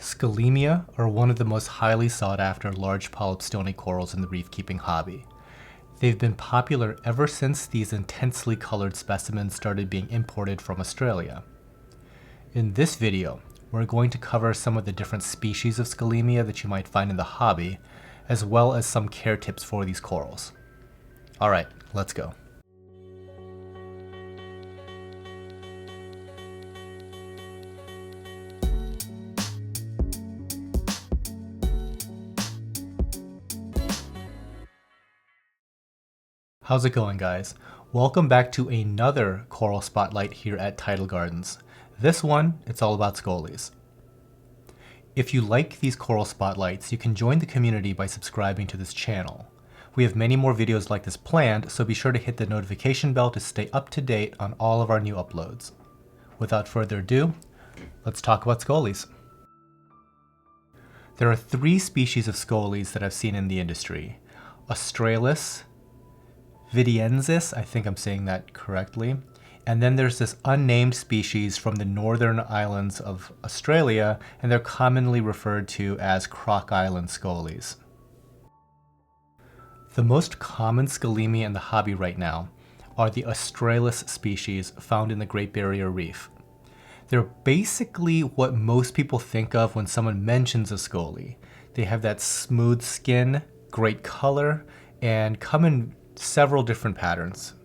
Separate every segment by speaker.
Speaker 1: Scolymia are one of the most highly sought after large polyp stony corals in the reef keeping hobby. They've been popular ever since these intensely colored specimens started being imported from Australia. In this video, we're going to cover some of the different species of Scolymia that you might find in the hobby, as well as some care tips for these corals. Alright, let's go. How's it going, guys? Welcome back to another coral spotlight here at Tidal Gardens. This one, it's all about Scollies. If you like these coral spotlights, you can join the community by subscribing to this channel. We have many more videos like this planned, so be sure to hit the notification bell to stay up to date on all of our new uploads. Without further ado, let's talk about Scollies. There are three species of Scollies that I've seen in the industry: Australis, Vidiians, I think I'm saying that correctly, and then there's this unnamed species from the northern islands of Australia, and they're commonly referred to as Croc Island Scollies. The most common Scolymia in the hobby right now are the Australis species found in the Great Barrier Reef. They're basically what most people think of when someone mentions a Scolly. They have that smooth skin, great color, and come in several different patterns.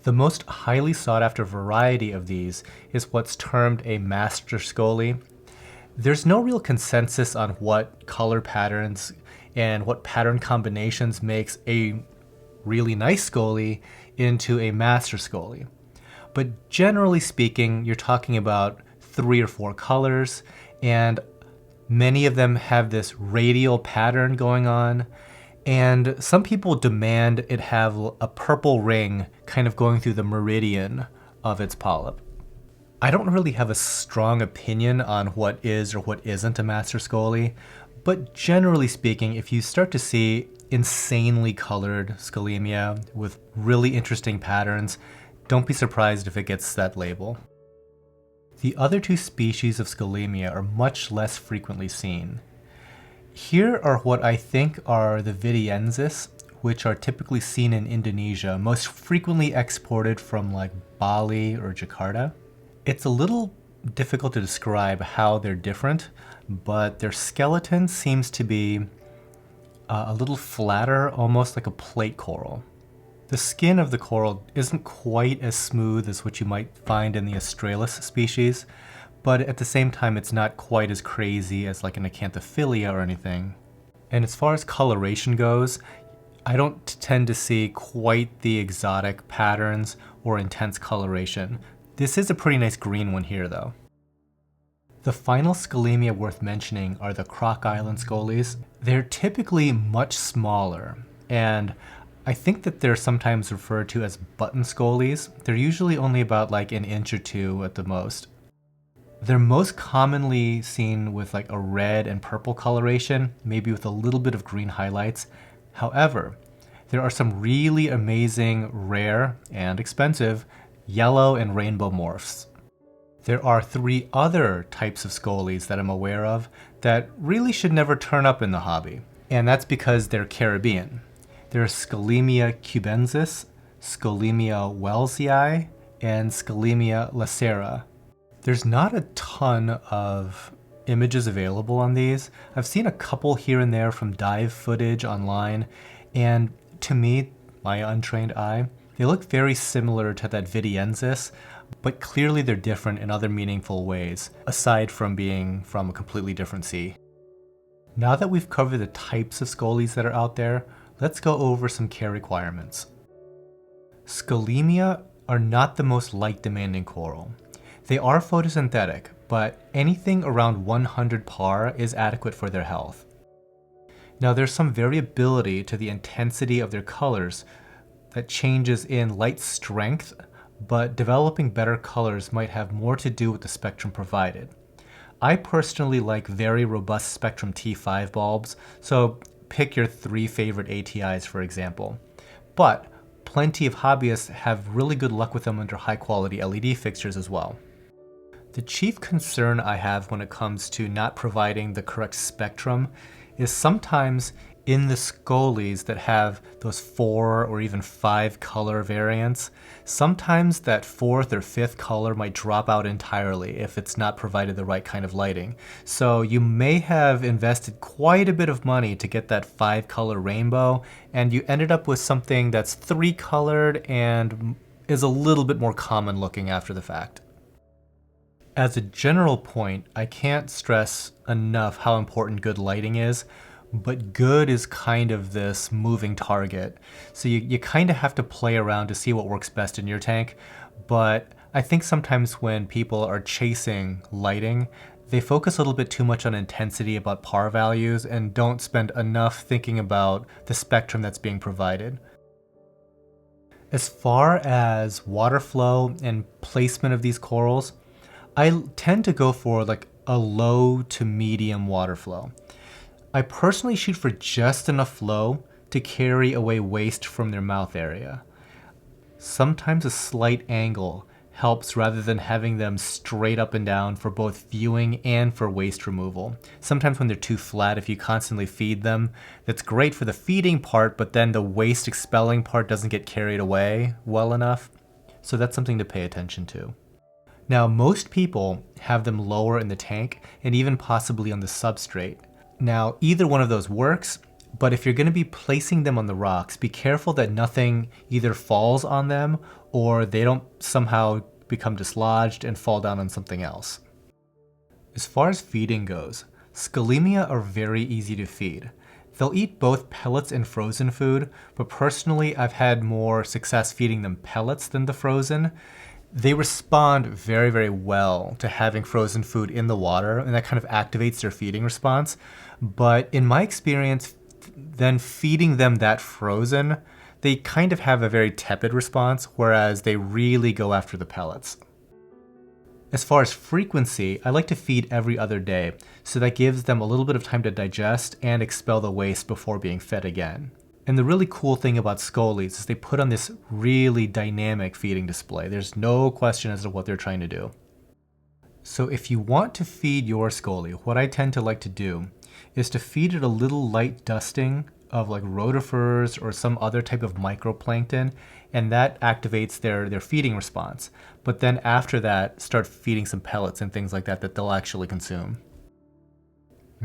Speaker 1: The most highly sought after variety of these is what's termed a master Scolly. There's no real consensus on what color patterns and what pattern combinations makes a really nice Scolly into a master Scolly. But generally speaking, you're talking about 3 or 4 colors, and many of them have this radial pattern going on. And some people demand it have a purple ring kind of going through the meridian of its polyp. I don't really have a strong opinion on what is or what isn't a master Scolly, but generally speaking, if you start to see insanely colored Scolymia with really interesting patterns, don't be surprised if it gets that label. The other two species of Scolymia are much less frequently seen. Here are what I think are the Vidiians, which are typically seen in Indonesia, most frequently exported from like Bali or Jakarta. It's a little difficult to describe how they're different, but their skeleton seems to be a little flatter, almost like a plate coral. The skin of the coral isn't quite as smooth as what you might find in the Australis species, but at the same time, it's not quite as crazy as like an acanthophilia or anything. And as far as coloration goes, I don't tend to see quite the exotic patterns or intense coloration. This is a pretty nice green one here, though. The final Scolymia worth mentioning are the Croc Island Scollies. They're typically much smaller, and I think that they're sometimes referred to as button Scollies. They're usually only about like an inch or 2 at the most. They're most commonly seen with like a red and purple coloration, maybe with a little bit of green highlights. However, there are some really amazing, rare, and expensive yellow and rainbow morphs. There are 3 other types of Scollies that I'm aware of that really should never turn up in the hobby, and that's because they're Caribbean. There's Scolymia cubensis, Scolymia wellesii, and Scolymia lacera. There's not a ton of images available on these. I've seen a couple here and there from dive footage online, and to me, my untrained eye, they look very similar to that Vidiians, but clearly they're different in other meaningful ways, aside from being from a completely different sea. Now that we've covered the types of Scollies that are out there, let's go over some care requirements. Scolymia are not the most light-demanding coral. They are photosynthetic, but anything around 100 par is adequate for their health. Now, there's some variability to the intensity of their colors that changes in light strength, but developing better colors might have more to do with the spectrum provided. I personally like very robust spectrum T5 bulbs, so pick your 3 favorite ATIs, for example. But plenty of hobbyists have really good luck with them under high quality LED fixtures as well. The chief concern I have when it comes to not providing the correct spectrum is sometimes in the Scollies that have those 4 or even 5 color variants, sometimes that 4th or 5th color might drop out entirely if it's not provided the right kind of lighting. So you may have invested quite a bit of money to get that 5 color rainbow, and you ended up with something that's 3 colored and is a little bit more common looking after the fact. As a general point, I can't stress enough how important good lighting is, but good is kind of this moving target. So you kind of have to play around to see what works best in your tank. But I think sometimes when people are chasing lighting, they focus a little bit too much on intensity about par values and don't spend enough thinking about the spectrum that's being provided. As far as water flow and placement of these corals, I tend to go for like a low to medium water flow. I personally shoot for just enough flow to carry away waste from their mouth area. Sometimes a slight angle helps rather than having them straight up and down for both viewing and for waste removal. Sometimes when they're too flat, if you constantly feed them, that's great for the feeding part, but then the waste expelling part doesn't get carried away well enough. So that's something to pay attention to. Now, most people have them lower in the tank and even possibly on the substrate. Now, either one of those works, but if you're going to be placing them on the rocks, be careful that nothing either falls on them or they don't somehow become dislodged and fall down on something else. As far as feeding goes, Scolymia are very easy to feed. They'll eat both pellets and frozen food, but personally I've had more success feeding them pellets than the frozen. They respond very, very well to having frozen food in the water, and that kind of activates their feeding response. But in my experience, then feeding them that frozen, they kind of have a very tepid response, whereas they really go after the pellets. As far as frequency, I like to feed every other day, so that gives them a little bit of time to digest and expel the waste before being fed again. And the really cool thing about Scollies is they put on this really dynamic feeding display. There's no question as to what they're trying to do. So if you want to feed your Scolly, what I tend to like to do is to feed it a little light dusting of like rotifers or some other type of microplankton, and that activates their feeding response. But then after that, start feeding some pellets and things like that that they'll actually consume.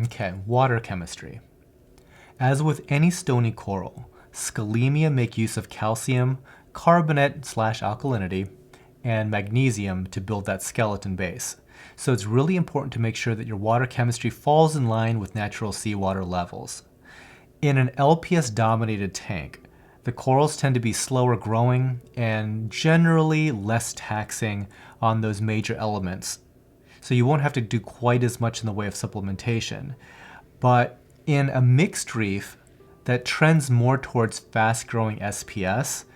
Speaker 1: Okay, water chemistry. As with any stony coral, Scolymia make use of calcium, carbonate/alkalinity, and magnesium to build that skeleton base. So it's really important to make sure that your water chemistry falls in line with natural seawater levels. In an LPS-dominated tank, the corals tend to be slower growing and generally less taxing on those major elements. So you won't have to do quite as much in the way of supplementation. But in a mixed reef that trends more towards fast-growing SPS,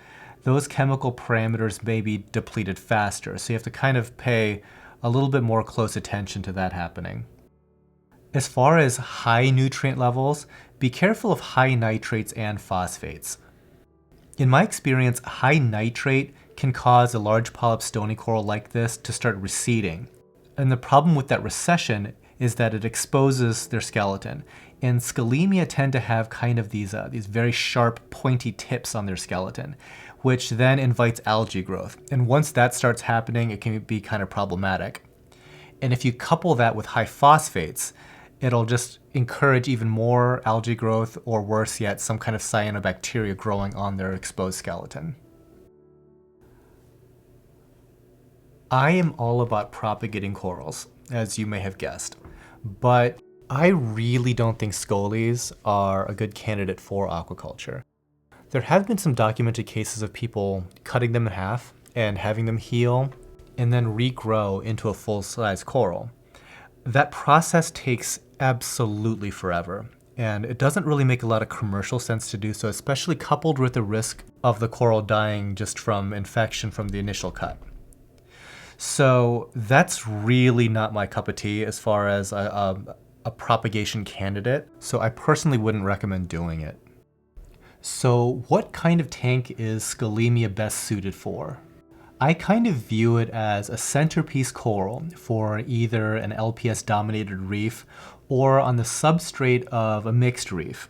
Speaker 1: those chemical parameters may be depleted faster, so you have to kind of pay a little bit more close attention to that happening. As far as high nutrient levels, be careful of high nitrates and phosphates. In my experience, high nitrate can cause a large polyp stony coral like this to start receding. And the problem with that recession is that it exposes their skeleton. And Scolymia tend to have kind of these very sharp, pointy tips on their skeleton, which then invites algae growth. And once that starts happening, it can be kind of problematic. And if you couple that with high phosphates, it'll just encourage even more algae growth, or worse yet, some kind of cyanobacteria growing on their exposed skeleton. I am all about propagating corals, as you may have guessed, but I really don't think Scollies are a good candidate for aquaculture. There have been some documented cases of people cutting them in half and having them heal and then regrow into a full-size coral. That process takes absolutely forever, and it doesn't really make a lot of commercial sense to do so, especially coupled with the risk of the coral dying just from infection from the initial cut. So that's really not my cup of tea as far as a propagation candidate, so I personally wouldn't recommend doing it. So what kind of tank is Scolymia best suited for? I kind of view it as a centerpiece coral for either an LPS-dominated reef or on the substrate of a mixed reef.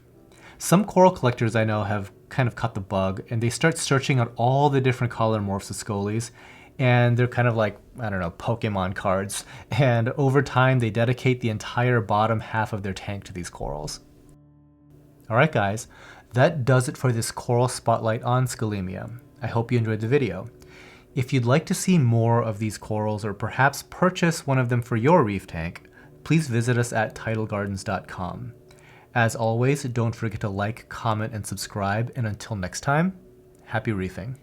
Speaker 1: Some coral collectors I know have kind of caught the bug, and they start searching out all the different color morphs of Scolys, and they're kind of like, I don't know, Pokemon cards. And over time, they dedicate the entire bottom half of their tank to these corals. Alright guys, that does it for this coral spotlight on Scolymia. I hope you enjoyed the video. If you'd like to see more of these corals or perhaps purchase one of them for your reef tank, please visit us at tidalgardens.com. As always, don't forget to like, comment, and subscribe, and until next time, happy reefing.